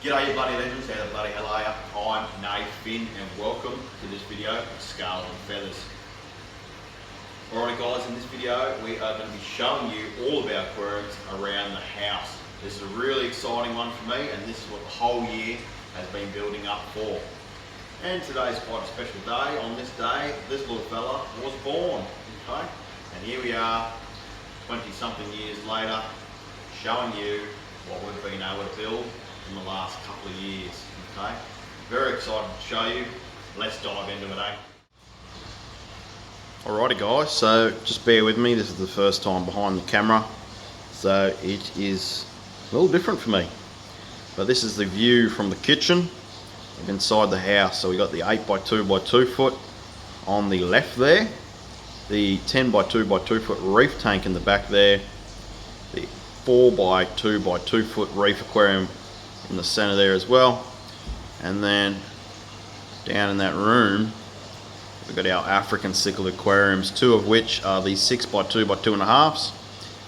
G'day you bloody legends, how the bloody hell are ya? I'm Nathan and welcome to this video of Scales and Feathers. Alright guys, in this video we are going to be showing you all about aquariums around the house. This is a really exciting one for me and this is what the whole year has been building up for. And today's quite a special day. On this day, this little fella was born. Okay? And here we are, 20 something years later, showing you what we've been able to build in the last couple of years. Okay, very excited to show you. Let's dive into it, eh? Alrighty guys, so just bear with me, this is the first time behind the camera, so it is a little different for me. But this is the view from the kitchen inside the house. So we got the 8x2 by 2 foot on the left there, the 10x2 by 2 foot reef tank in the back there, the 4x2 by 2 foot reef aquarium in the center there as well, and then down in that room we've got our African cichlid aquariums, two of which are the 6x2 by 2.5s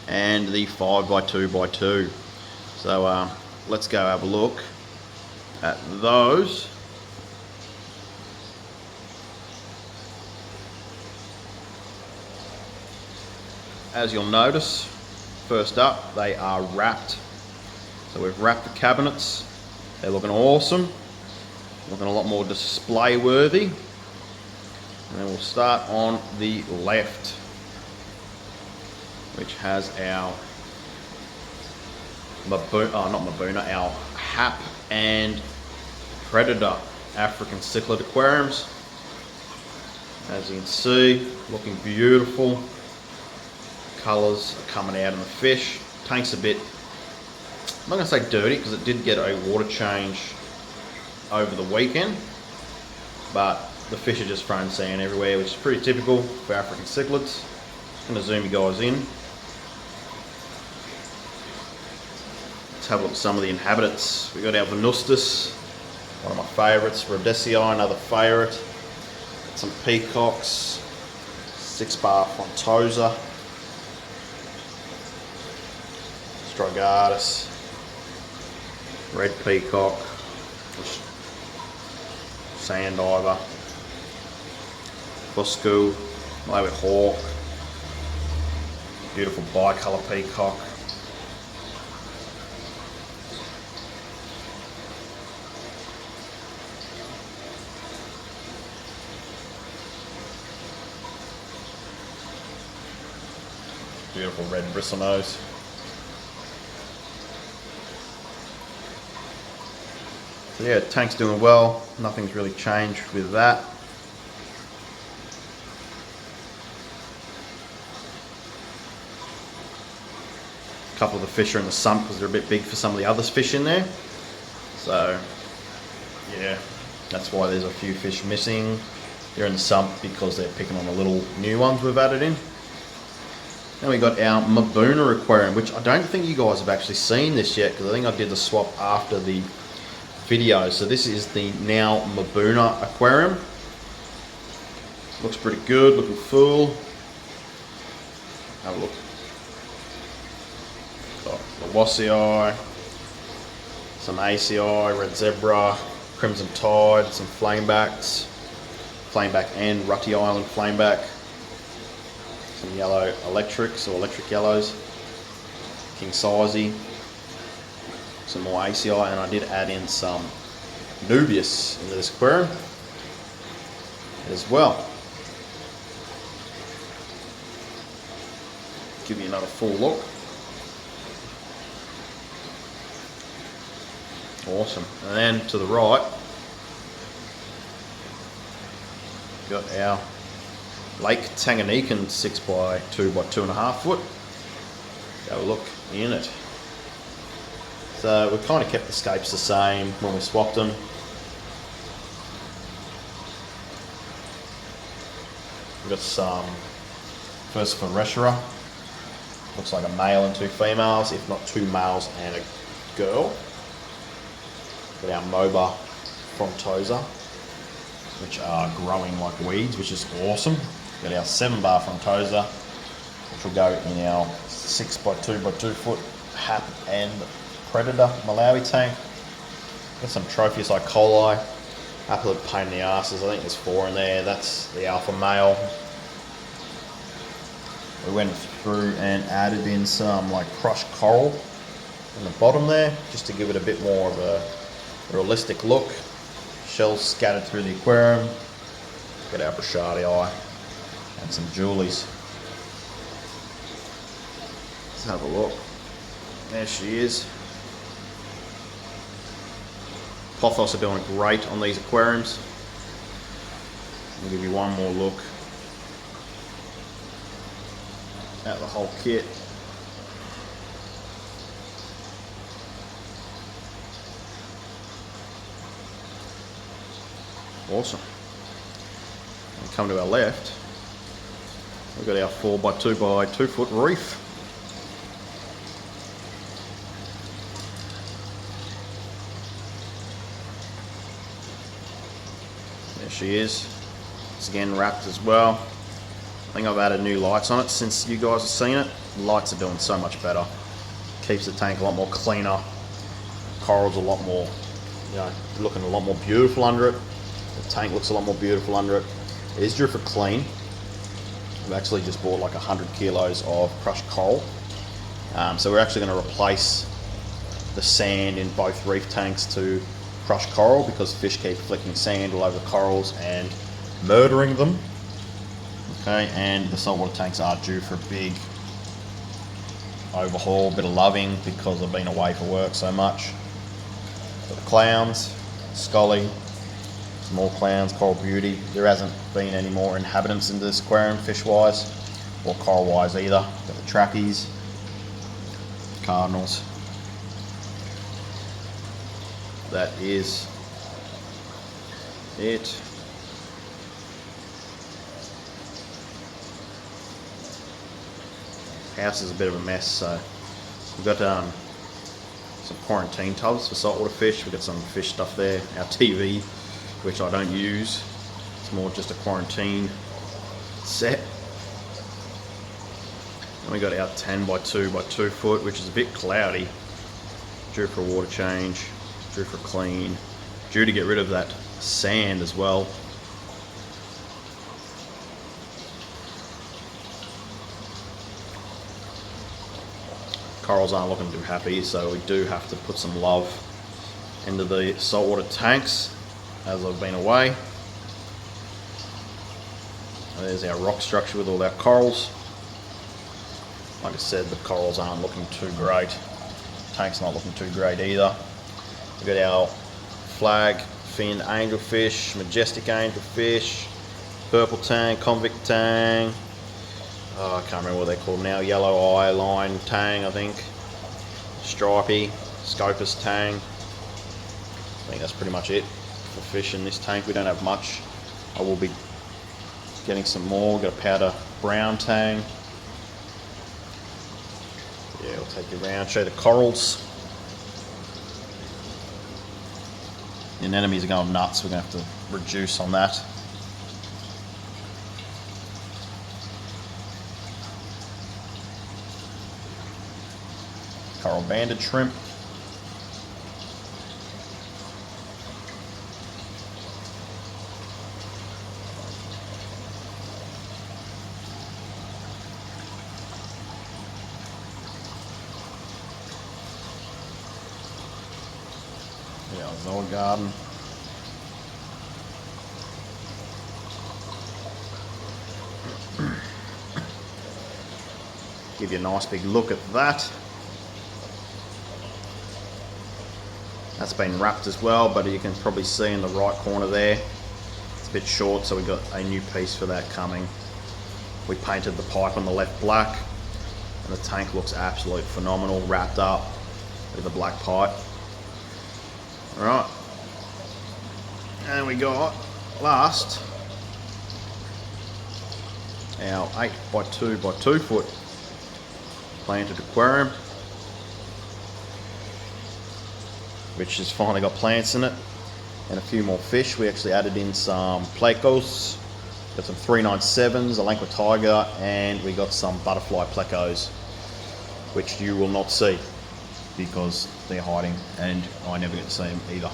and the 5x2 by 2. So let's go have a look at those. As you'll notice, first up, they are wrapped. So we've wrapped the cabinets. They're looking awesome, looking a lot more display worthy. And then we'll start on the left, which has our our Hap and Predator African cichlid aquariums. As you can see, looking beautiful. Colours are coming out in the fish. Tank's a bit, I'm not going to say dirty because it did get a water change over the weekend, but the fish are just throwing sand everywhere, which is pretty typical for African cichlids. I'm going to zoom you guys in. Let's have a look at some of the inhabitants. We've got our Venustus, one of my favourites, Rhodesii, another favourite. Some peacocks, 6-bar Frontosa, Strigatus, red peacock, sand diver, Fusco, Malay hawk, beautiful bicolour peacock, beautiful red bristlenose. So yeah, tank's doing well, nothing's really changed with that. A couple of the fish are in the sump because they're a bit big for some of the other fish in there. So yeah, that's why there's a few fish missing. They're in the sump because they're picking on the little new ones we've added in. Then we got our Mabuna aquarium, which I don't think you guys have actually seen this yet because I think I did the swap after the video. So this is the now Mabuna aquarium. Looks pretty good, looking full. Have a look. Got the Wasii, some ACI, red zebra, crimson tide, some flamebacks, flameback and Rutty Island flameback, some yellow electrics or electric yellows, king sizey, some more ACI, and I did add in some Nubius into this aquarium as well. Give you another full look. Awesome. And then to the right, got our Lake Tanganyikan 6x2 by 2.5 foot. Have a look in it. So we've kind of kept the scapes the same when we swapped them. We've got some first for Reshera. Looks like a male and 2 females, if not 2 males and a girl. Got our Moba Frontosa, which are growing like weeds, which is awesome. Got our 7-bar Frontosa, which will go in our 6x2 by 2 foot Hap and Predator Malawi tank. Got some Tropheus icoli. Absolute pain in the asses. I think there's 4 in there. That's the alpha male. We went through and added in some like crushed coral in the bottom there, just to give it a bit more of a realistic look. Shells scattered through the aquarium. Get our Brashadi eye and some Julies. Let's have a look. There she is. Pothos are doing great on these aquariums. I'll give you one more look at the whole kit. Awesome. And come to our left, we've got our 4x2 by 2 foot reef. There she is. It's again wrapped as well. I think I've added new lights on it since you guys have seen it. The lights are doing so much better. Keeps the tank a lot more cleaner. Coral's a lot more, you know, looking a lot more beautiful under it. The tank looks a lot more beautiful under it. It is due for clean. I've actually just bought like 100 kilos of crushed coral. So we're actually going to replace the sand in both reef tanks to crushed coral because fish keep flicking sand all over the corals and murdering them. Okay, and the saltwater tanks are due for a big overhaul, a bit of loving because I've been away for work so much. Got the clowns, Scully, some more clowns, Coral Beauty. There hasn't been any more inhabitants in this aquarium fish-wise or coral-wise either. Got the trappies, cardinals. That is it. House is a bit of a mess, so we've got some quarantine tubs for saltwater fish. We've got some fish stuff there. Our TV, which I don't use. It's more just a quarantine set. And we got our 10 by 2 by 2 foot, which is a bit cloudy. Due for a water change, due for clean, due to get rid of that sand as well. Corals aren't looking too happy, so we do have to put some love into the saltwater tanks as I've been away. There's our rock structure with all our corals. Like I said, the corals aren't looking too great. Tank's not looking too great either. We've got our flag fin angelfish, majestic angelfish, purple tang, convict tang. Oh, I can't remember what they're called now. Yellow eye line tang, I think. Stripey, scopus tang. I think that's pretty much it for fish in this tank. We don't have much. I will be getting some more. We've got a powder brown tang. Yeah, I'll take you around, show you the corals. The anemones are going nuts. We're going to have to reduce on that. Coral banded shrimp. Yeah, Zoa garden. Give you a nice big look at that. That's been wrapped as well, but you can probably see in the right corner there, it's a bit short, so we've got a new piece for that coming. We painted the pipe on the left black, and the tank looks absolutely phenomenal, wrapped up with a black pipe. Alright, and we got last our 8 by 2 by 2 foot planted aquarium, which has finally got plants in it and a few more fish. We actually added in some plecos, got some 397s, a Lanqua tiger, and we got some butterfly plecos, which you will not see because they're hiding, and I never get to see them either.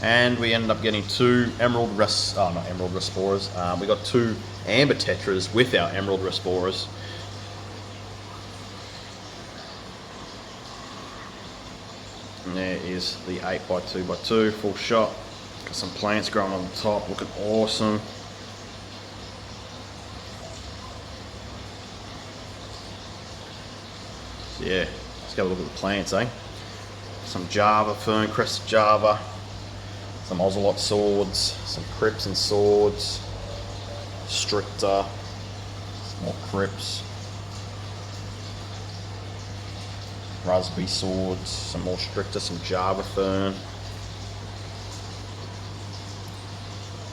And we ended up getting two not emerald resporas. We got two amber tetras with our emerald resporas. And there is the 8x2x2 full shot. Got some plants growing on the top, looking awesome. So yeah, let's go look at the plants, eh? Some Java, fern crested Java, some ocelot swords, some crypts and swords, stricta, some more crypts, raspberry swords, some more stricta, some Java fern,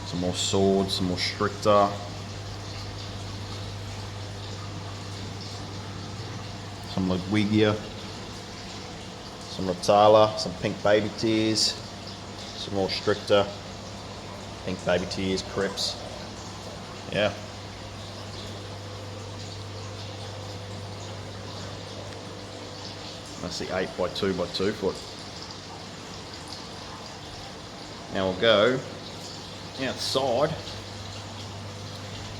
some more swords, some more stricta, some Ludwigia, some Rotala, some pink baby tears, some more stricta, pink baby tears, crypts. Yeah. That's the 8x2x2 foot. Now we'll go outside.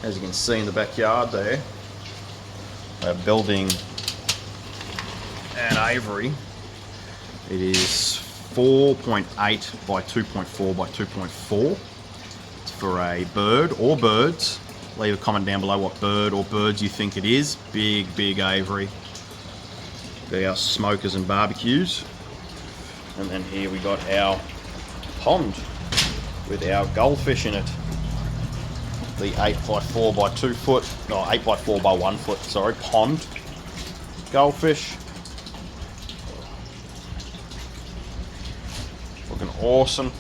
As you can see in the backyard there, we're building an aviary. It is 4.8 by 2.4 by 2.4. It's for a bird or birds. Leave a comment down below what bird or birds you think it is. Big aviary. Got our smokers and barbecues. And then here we got our pond with our goldfish in it. The 8x4 by 2 foot, no, 8x4 by 1 foot, sorry, pond goldfish. Looking awesome.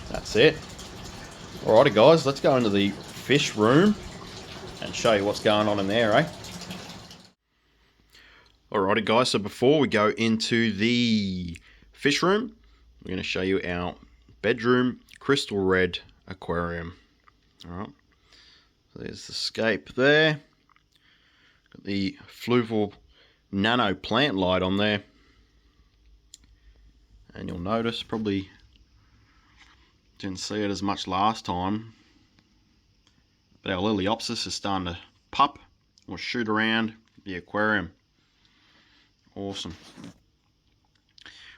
That's it. Alrighty guys, let's go into the fish room and show you what's going on in there, eh? Alrighty guys, so before we go into the fish room, we're going to show you our bedroom crystal red aquarium. Alright, so there's the scape there. Got the fluval nano plant light on there. And you'll notice, probably didn't see it as much last time, but our Liliopsis is starting to pup or shoot around the aquarium. Awesome.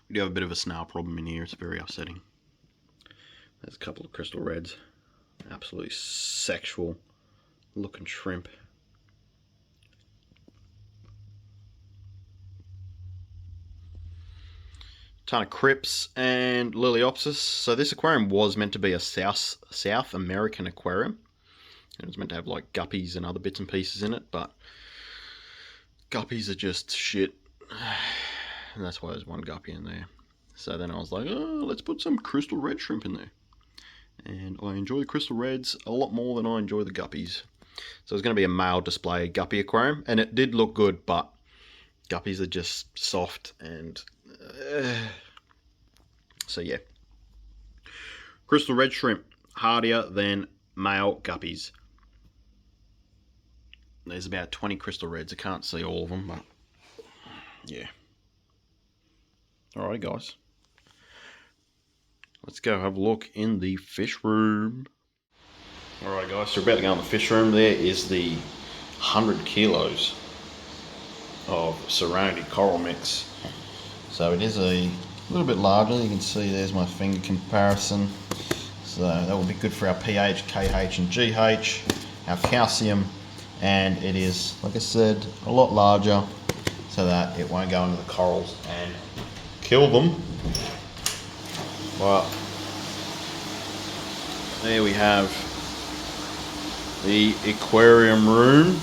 We do have a bit of a snail problem in here. It's very upsetting. There's a couple of crystal reds. Absolutely sexual looking shrimp. Ton of crypts and Liliopsis. So this aquarium was meant to be a South American aquarium. It was meant to have like guppies and other bits and pieces in it, but guppies are just shit. And that's why there's one guppy in there. So then I was like, oh, let's put some crystal red shrimp in there. And I enjoy the crystal reds a lot more than I enjoy the guppies. So it's going to be a male display guppy aquarium, and it did look good, but guppies are just soft and so yeah, crystal red shrimp, hardier than male guppies. There's about 20 crystal reds. I can't see all of them, but yeah. Alrighty guys, let's go have a look in the fish room. Alright guys, so we're about to go in the fish room. There is the 100 kilos of Serenity coral mix. So it is a little bit larger. You can see there's my finger comparison. So that will be good for our pH, KH and GH, our calcium, and it is, like I said, a lot larger so that it won't go into the corals and kill them. Well, there we have the aquarium room.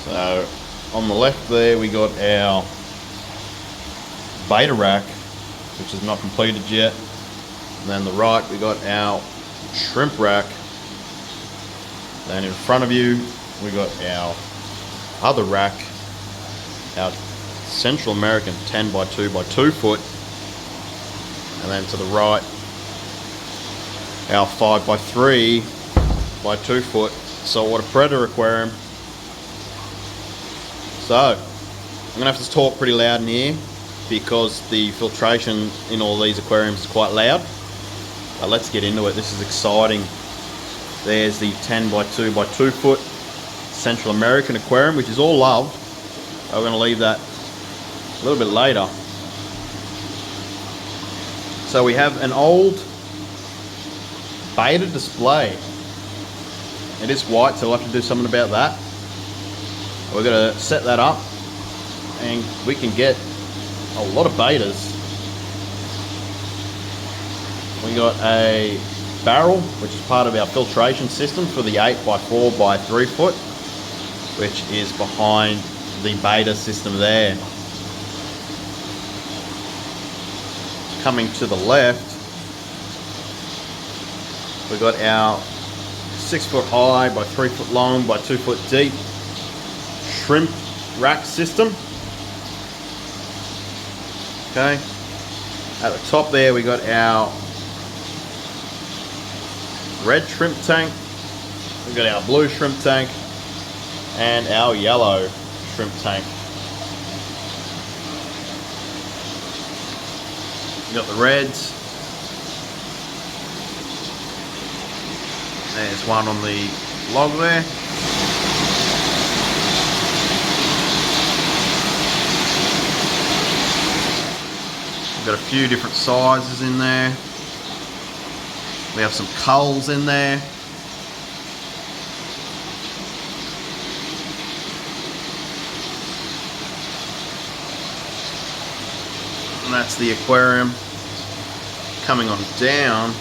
So on the left there we got our beta rack, which is not completed yet. And then on the right, we got our shrimp rack. Then in front of you, we got our other rack, our Central American 10 by 2 by 2 foot. And then to the right, our 5 by 3 by 2 foot saltwater predator aquarium. So, I'm gonna have to talk pretty loud in here because the filtration in all these aquariums is quite loud. But let's get into it. This is exciting. There's the 10 by 2 by 2 foot Central American aquarium, which is all loved. I'm gonna leave that a little bit later. So we have an old beta display. It is white, so we'll have to do something about that. We're gonna set that up and we can get a lot of betas. We got a barrel, which is part of our filtration system for the 8 by 4 by 3 foot, which is behind the beta system there. Coming to the left, we've got our 6 foot high by 3 foot long by 2 foot deep shrimp rack system. Okay, at the top there we got our red shrimp tank, we've got our blue shrimp tank and our yellow shrimp tank. We've got the reds. There's one on the log there. We've got a few different sizes in there. We have some culls in there. And that's the aquarium. Coming on down,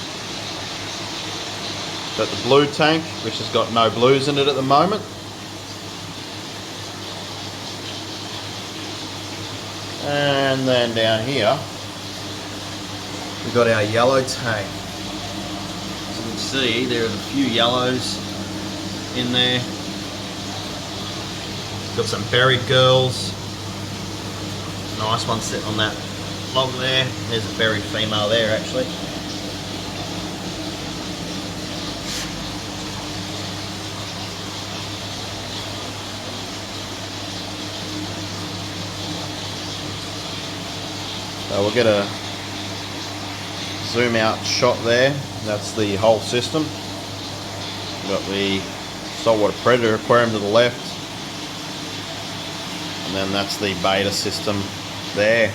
got the blue tank, which has got no blues in it at the moment. And then down here, we've got our yellow tank. As you can see, there's a few yellows in there. Got some berry girls. Nice one sitting on that log there. There's a berry female there actually. So we'll get a zoom out shot there. That's the whole system. We've got the saltwater predator aquarium to the left, and then that's the beta system there.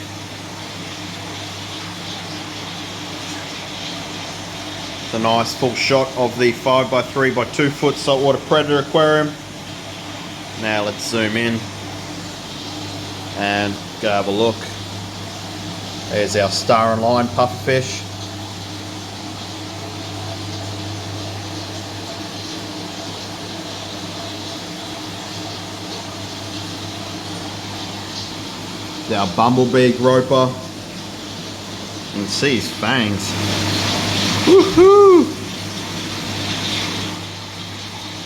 It's a nice full shot of the 5 by 3 by 2 foot saltwater predator aquarium. Now let's zoom in and go have a look. There's our star and line pufferfish. Our bumblebee groper. You can see his fangs. Woohoo!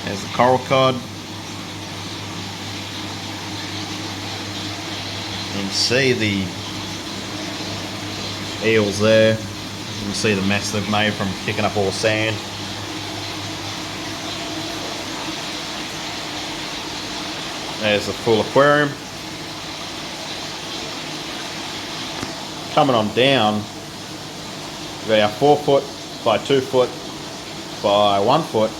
There's the coral cod. You can see the eels there. You can see the mess they've made from kicking up all the sand. There's the full aquarium. Coming on down, we've got our 4 foot by 2 foot by 1 foot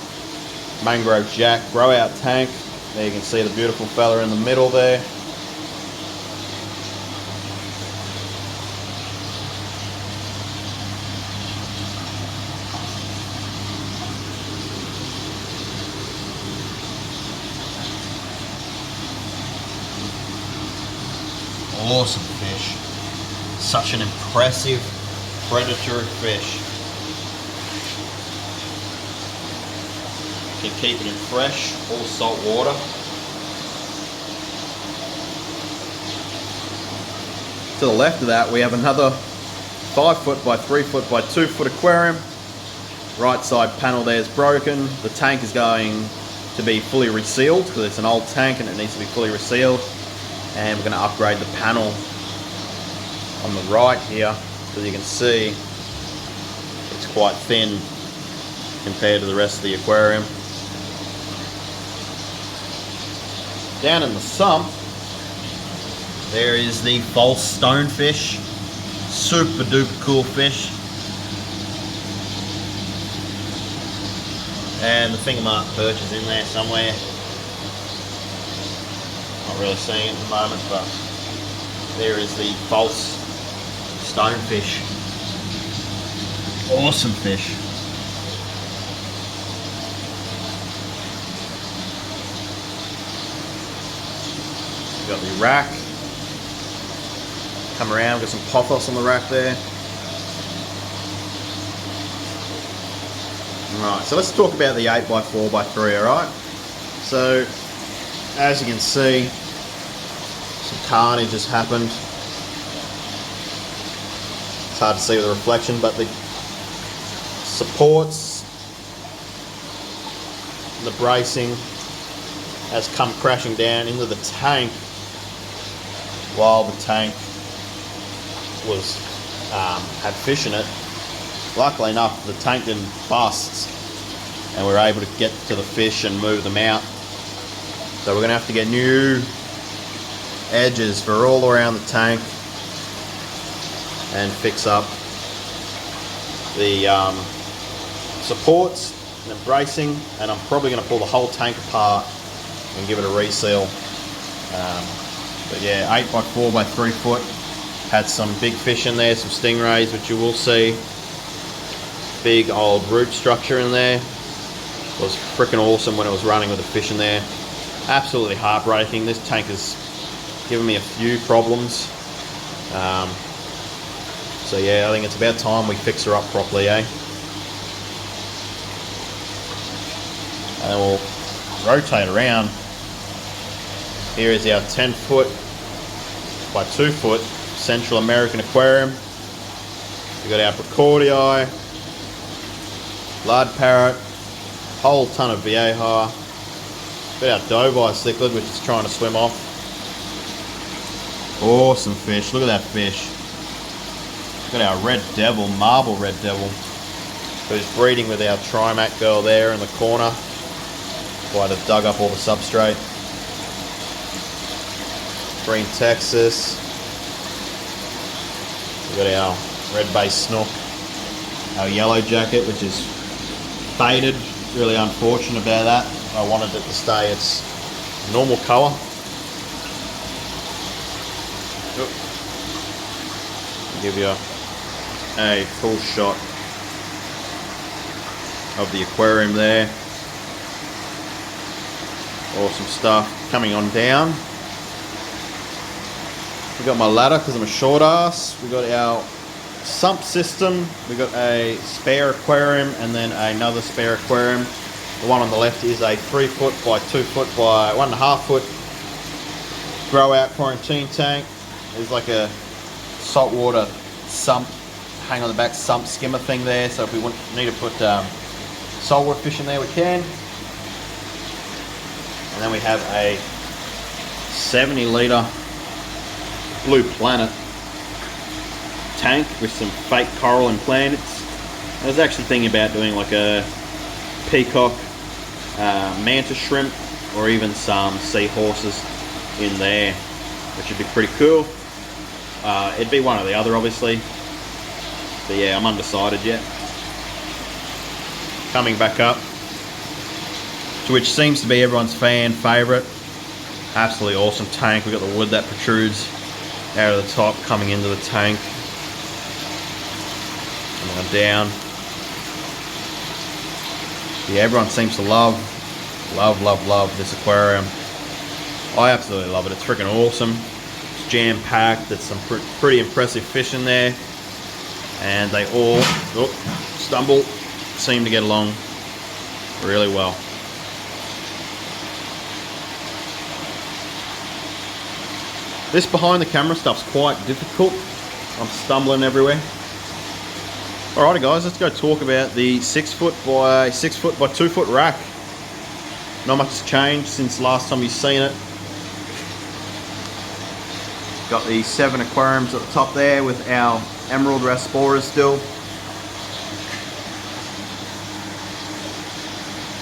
mangrove jack grow out tank. There you can see the beautiful fella in the middle there. Awesome fish. Such an impressive predatory fish. Can keep it in fresh, all salt water. To the left of that, we have another 5 foot by 3 foot by 2 foot aquarium. Right side panel there is broken. The tank is going to be fully resealed because it's an old tank and it needs to be fully resealed. And we're going to upgrade the panel on the right here, because you can see it's quite thin compared to the rest of the aquarium. Down in the sump, there is the false stonefish. Super duper cool fish. And the finger mark perch is in there somewhere. Not really seeing it at the moment, but there is the false stonefish. Awesome fish. We've got the rack. Come around, got some pothos on the rack there. Right, so let's talk about the 8x4x3, alright? So, as you can see, some carnage has happened. It's hard to see with the reflection, but the supports, the bracing has come crashing down into the tank while the tank was had fish in it. Luckily enough, the tank didn't bust and we were able to get to the fish and move them out. So we're going to have to get new edges for all around the tank and fix up the supports and the bracing, and I'm probably going to pull the whole tank apart and give it a reseal. But yeah, 8x4x3 foot. Had some big fish in there, some stingrays, which you will see. Big old root structure in there. It was freaking awesome when it was running with the fish in there. Absolutely heartbreaking. This tank has given me a few problems. So yeah, I think it's about time we fix her up properly, eh? And then we'll rotate around. Here is our 10 foot by 2 foot Central American aquarium. We've got our Precordia, blood parrot, whole ton of vieja. Got our Dovi cichlid, which is trying to swim off. Awesome fish, look at that fish. Got our red devil, marble red devil, who's breeding with our Trimac girl there in the corner. Might have dug up all the substrate. Green Texas. We've got our red base snook, our yellow jacket, which is faded. Really unfortunate about that. I wanted it to stay its normal colour. Give you a full shot of the aquarium there. Awesome stuff. Coming on down, we got my ladder because I'm a short ass. We got our sump system. We got a spare aquarium and then another spare aquarium. The one on the left is a 3 foot by 2 foot by 1.5 foot grow out quarantine tank. There's like a saltwater sump, hang on the back sump skimmer thing there. So if we need to put saltwater fish in there, we can. And then we have a 70 litre Blue Planet tank with some fake coral and planets. I was actually thinking about doing like a peacock, mantis shrimp, or even some seahorses in there, which would be pretty cool. It'd be one or the other, obviously. But yeah, I'm undecided yet. Coming back up, which seems to be everyone's fan favourite. Absolutely awesome tank. We've got the wood that protrudes out of the top coming into the tank. And on down. Yeah, everyone seems to love this aquarium. I absolutely love it. It's freaking awesome. It's jam-packed. There's some pretty impressive fish in there. And they all, seem to get along really well. This behind the camera stuff's quite difficult. I'm stumbling everywhere. Alrighty guys, let's go talk about the 6 foot by 6 foot by 2 foot rack. Not much has changed since last time you've seen it. Got the 7 aquariums at the top there with our emerald rasboras still.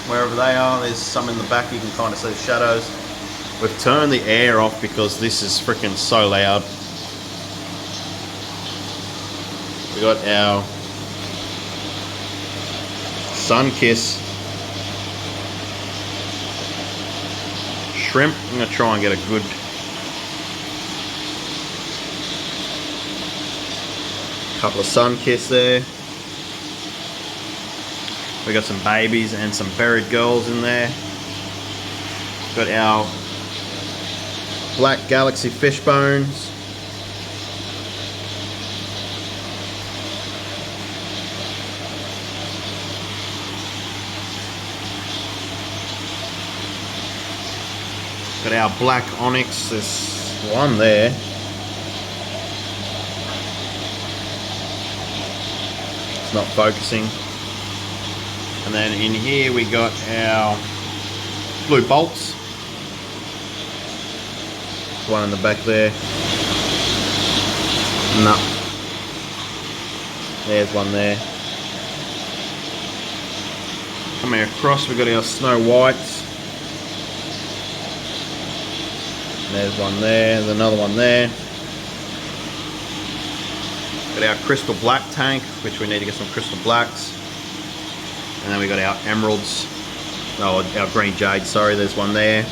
Wherever they are, there's some in the back, you can kind of see the shadows. We've turned the air off because this is freaking so loud. We got our sun kiss shrimp. I'm going to try and get a good couple of sun kiss there. We got some babies and some buried girls in there. Got our black galaxy fish bones. Got our black onyx, there's one there. It's not focusing. And then in here we got our blue bolts. One in the back there. No. There's one there. Coming across we got our snow whites. There's one there, there's another one there. Got our crystal black tank, which we need to get some crystal blacks. And then we got our emeralds, oh, our green jade, sorry, there's one there.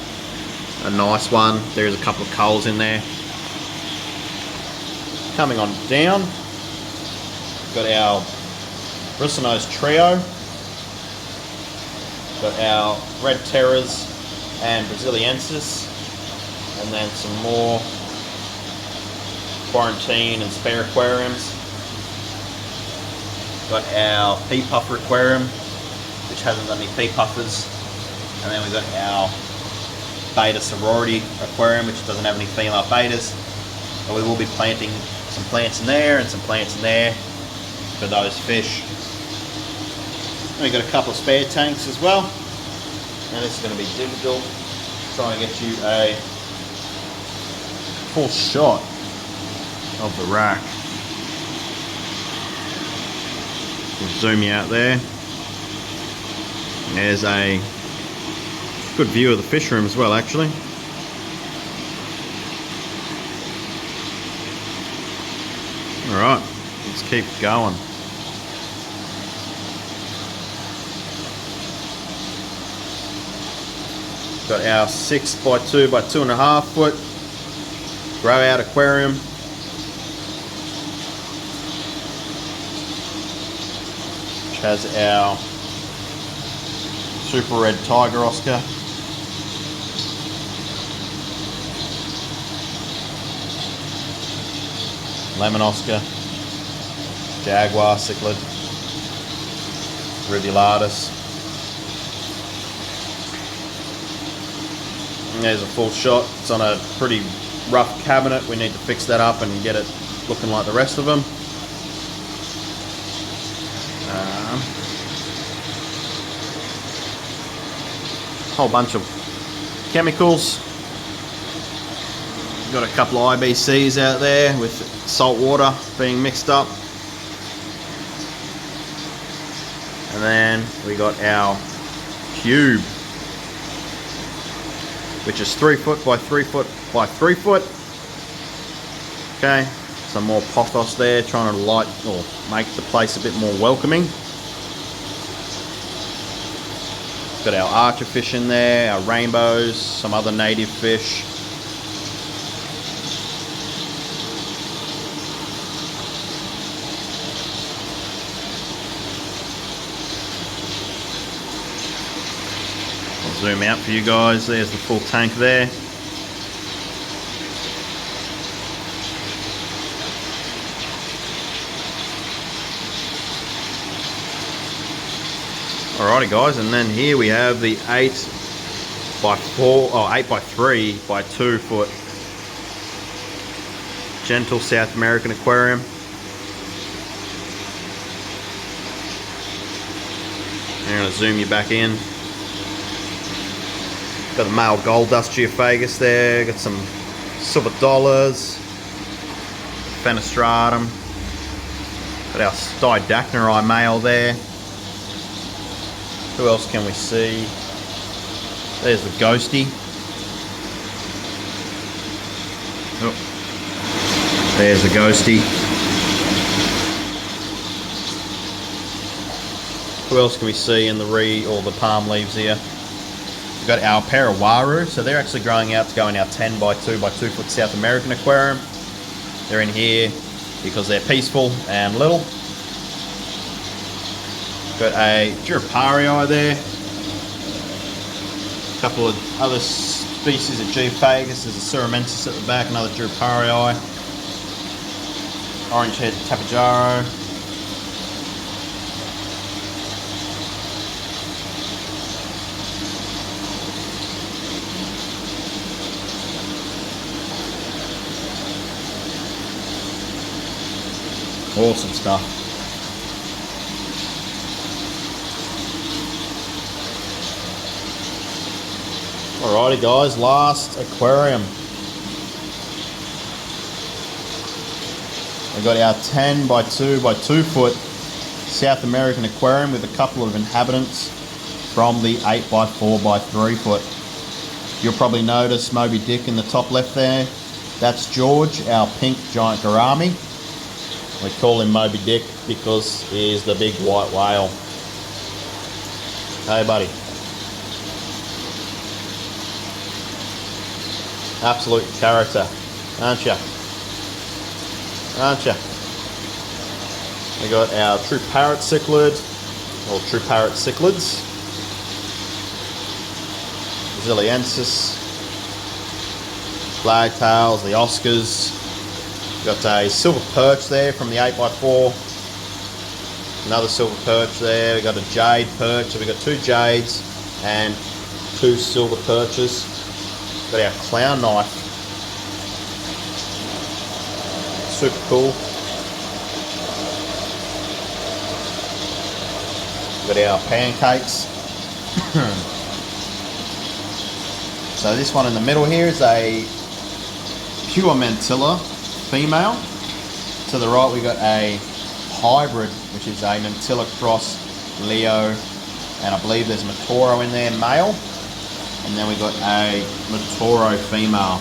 A nice one, there's a couple of coals in there. Coming on down, got our Bristlenose trio. Got our red terrors and Braziliensis. And then some more quarantine and spare aquariums. Got our pea puffer aquarium, which hasn't got any pea puffers. And then we've got our beta sorority aquarium, which doesn't have any female betas. But we will be planting some plants in there and some plants in there for those fish. And we've got a couple of spare tanks as well. Now this is going to be difficult. Try and get you a full shot of the rack. We'll zoom you out there. There's a good view of the fish room as well, actually. Alright, let's keep going. Got our 6 by 2 by 2.5 foot grow out aquarium. Which has our super red tiger Oscar. Lemon Oscar. Jaguar cichlid. Rivulatus. And there's a full shot. It's on a pretty rough cabinet. We need to fix that up and get it looking like the rest of them. Whole bunch of chemicals. Got a couple of IBCs out there with salt water being mixed up. And then we got our cube, which is 3 foot by 3 foot by 3 foot. Okay, some more pothos there, trying to light or make the place a bit more welcoming. Got our archer fish in there, our rainbows, some other native fish. I'll zoom out for you guys. There's the full tank there. Alrighty guys, and then here we have the 8 by 4 or 8 by 3 by 2 foot gentle South American aquarium. I'm going to zoom you back in. Got the male gold dust geophagus there, got some silver dollars, fenestratum, got our Stidacneri male there. Who else can we see? There's the ghosty. Oh. There's the ghosty. Who else can we see in the the palm leaves here? We've got our Parawaru, so they're actually growing out to go in our 10 by 2 by 2 foot South American aquarium. They're in here because they're peaceful and little. Got a Duraparii there. A couple of other species of geophagus. There's a Suramensis at the back, another Duraparii. Orange-head Tapajaro. Awesome stuff. Alrighty guys, last aquarium. We've got our 10 by 2 by 2 foot South American aquarium with a couple of inhabitants from the 8 by 4 by 3 foot. You'll probably notice Moby Dick in the top left there. That's George, our pink giant gourami. We call him Moby Dick because he's the big white whale. Hey buddy. Absolute character, aren't ya? Aren't ya? We got our true parrot cichlid, or true parrot cichlids. Ziliensis, flagtails, the Oscars. Got a silver perch there from the 8 by 4. Another silver perch there. We got a jade perch. So we got 2 jades and 2 silver perches. Got our clown knife. Super cool. Got our pancakes. So this one in the middle here is a pure mantilla female. To the right we got a hybrid, which is a mantilla cross Leo, and I believe there's a Matoro in there, male. And then we got a Matoro female,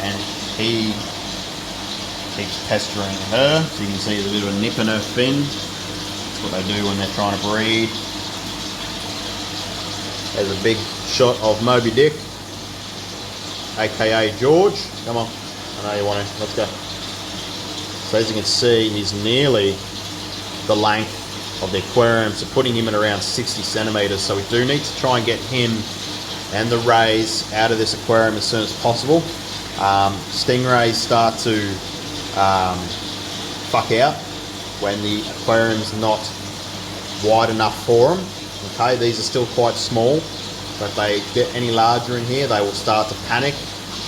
and he keeps pestering her. So you can see there's a bit of a nip in her fin. That's what they do when they're trying to breed. There's a big shot of Moby Dick, aka George. Come on, I know you want to. Let's go. So as you can see, he's nearly the length of the aquarium, so putting him at around 60 centimeters. So we do need to try and get him and the rays out of this aquarium as soon as possible. Stingrays start to fuck out when the aquarium's not wide enough for them. Okay, these are still quite small, but if they get any larger in here, they will start to panic,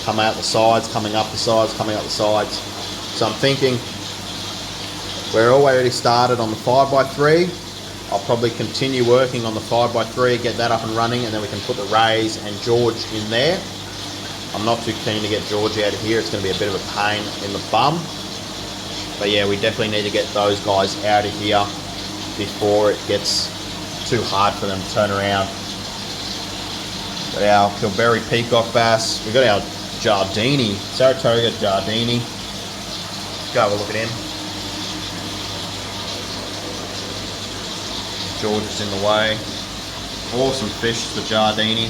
come out the sides, coming up the sides, coming up the sides. So I'm thinking we're already started on the 5 by 3. I'll probably continue working on the 5 by 3, get that up and running, and then we can put the rays and George in there. I'm not too keen to get George out of here. It's going to be a bit of a pain in the bum. But yeah, we definitely need to get those guys out of here before it gets too hard for them to turn around. Got our Kilberry peacock bass. We've got our Giardini, Saratoga Giardini. Go have a look at him. George is in the way. Awesome fish, the Giardini.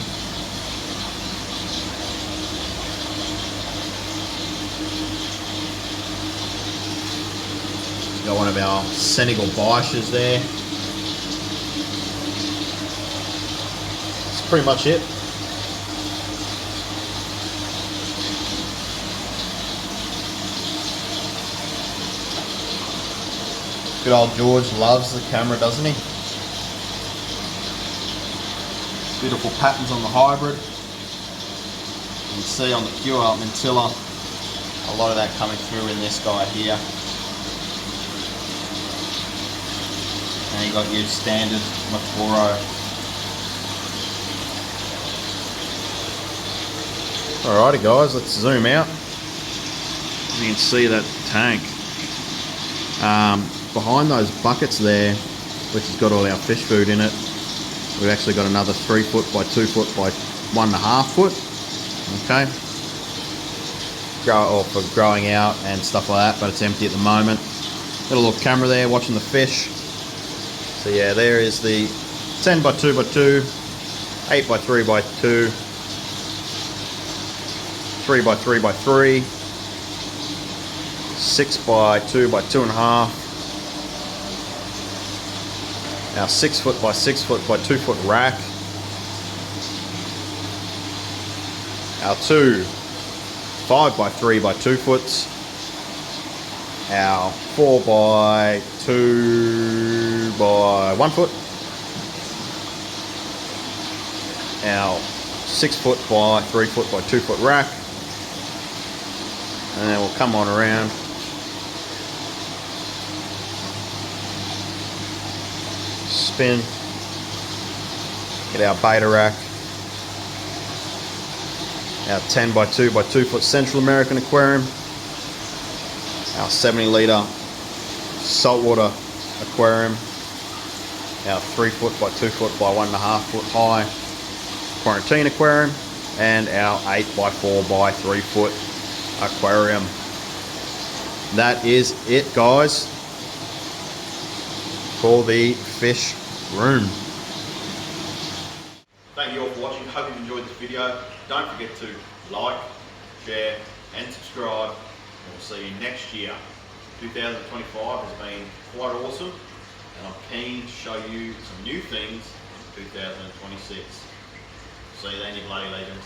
Got one of our Senegal biches there. That's pretty much it. Good old George loves the camera, doesn't he? Beautiful patterns on the hybrid. You can see on the pure mantilla, A lot of that coming through in this guy here. And you got your standard Aquarium. Alrighty guys, let's zoom out. You can see that tank. Behind those buckets there, which has got all our fish food in it, we've actually got another 3 foot by 2 foot by 1.5 foot. Okay. For growing out and stuff like that, but it's empty at the moment. Got a little camera there watching the fish. So yeah, there is the 10 by 2 by 2, 8 by 3 by 2, 3 by 3 by 3, 6 by 2 by 2.5, our 6 foot by 6 foot by 2 foot rack, our 2 5 by 3 by 2 foots, our 4 by 2 by 1 foot, our 6 foot by 3 foot by 2 foot rack, and then we'll come on around. Spin, get our beta rack, our 10 by 2 by 2 foot Central American aquarium, our 70 litre saltwater aquarium, our 3 foot by 2 foot by 1.5 foot high quarantine aquarium, and our 8 by 4 by 3 foot aquarium. That is it guys for the fish room. Thank you all for watching. Hope you enjoyed this video. Don't forget to like, share and subscribe, and we'll see you next year. 2025 has been quite awesome, and I'm keen to show you some new things in 2026. See you then, you bloody legends.